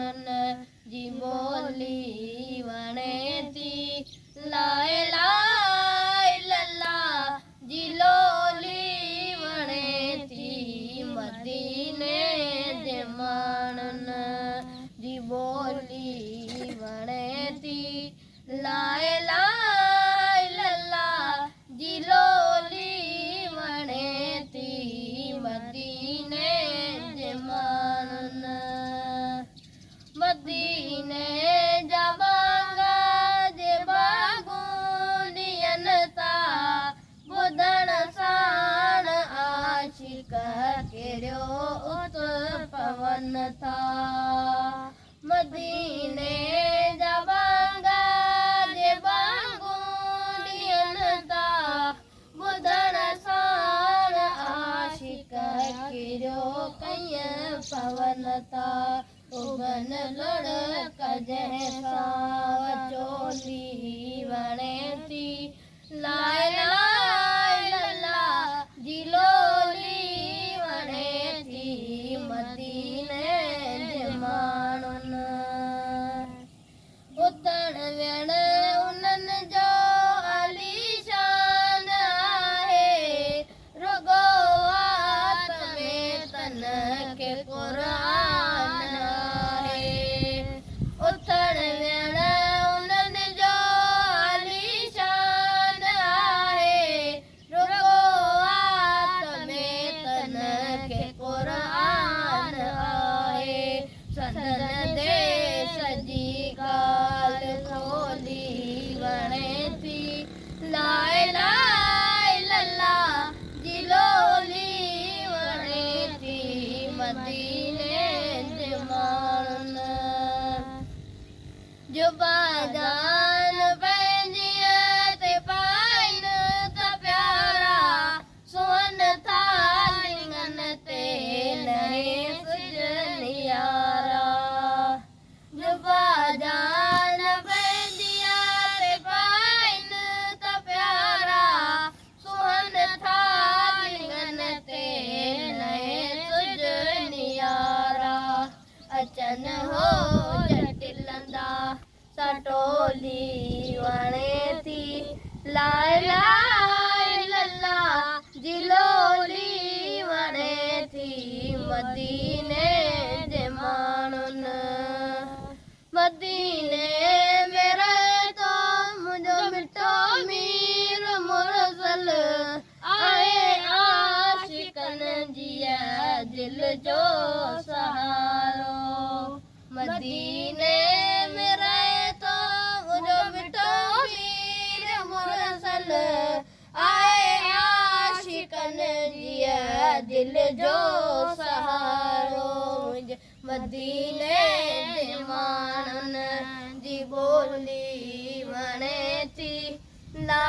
माण्हुनि जी ॿोली वणे थी। ला इलाहा इल्लल्लाह जी लोली वणे थी। मदीने जे माण्हुनि जी ॿोली वणे थी। ला इलाहा इल्लल्लाह जी लोली वणे थी। मदीने जे माण्हुनि मदीने जा बागा जे बागूं ॾियनि था। ॿुधण साण आशिक़ कहिड़ो उत पवनि था। मदीने जा बागा जे बागूं ॾियनि था। ॿुधण साण आशिक़ कहिड़ो कईं पवनि था। उगन लुढ़क जंहिंसां चोली वणे थी। ला इलाहा इल्लल्लाह जी लोली वणे थी। मदीने जे माण्हुनि उथण विहण उन्हनि जो आलीशान आहे। रुगो वात में तन खे क़ुरान आहे। उथण विहण उन्हनि जो आलीशान आहे। रुगो वात में तन खे क़ुरान आहे। संदन देश जी ॻाल्हि खोली वणे थी। ला इलाहा इल्लल्लाह जी लोली वणे थी। मदीने जे माण्हुनि जुबां जान पंहिंजीअ ते पाइनि त प्यारा। सुहनि था लिङनि ते लहे सिज नियारा। जुबां जान पंहिंजीअ ते पाइनि त प्यारा। सुहनि था लिङनि ते लहे सिज नियारा। अचनि हो जटिलंदा सटोली वणे थी। ला इलाहा इल्लल्लाह जी लोली वणे थी। मदीने जे माण्हुनि मदीने में रहे थो मुंहिंजो मिठो मीर मुरसल आहे। आशिक़नि जी दिल जो सहारो। मदीने में रहे थो मुंहिंजो मिठो मीर मुरसल आहे। आशिक़नि जी दिल जो सहारो। मदीने जे माण्हुनि जी ॿोली वणे थी। ला